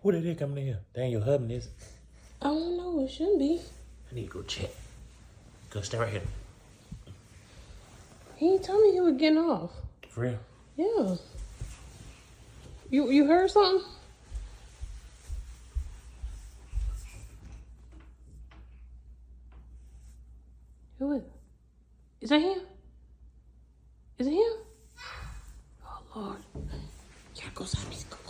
Who that is coming in here? Dang, your husband is. I don't know. It shouldn't be. I need to go check. Go stay right here. He ain't told me he was getting off. For real? Yeah. You heard something? Who is it? Is that him? Is it him? Oh, Lord. Yeah, go outside, please. Go.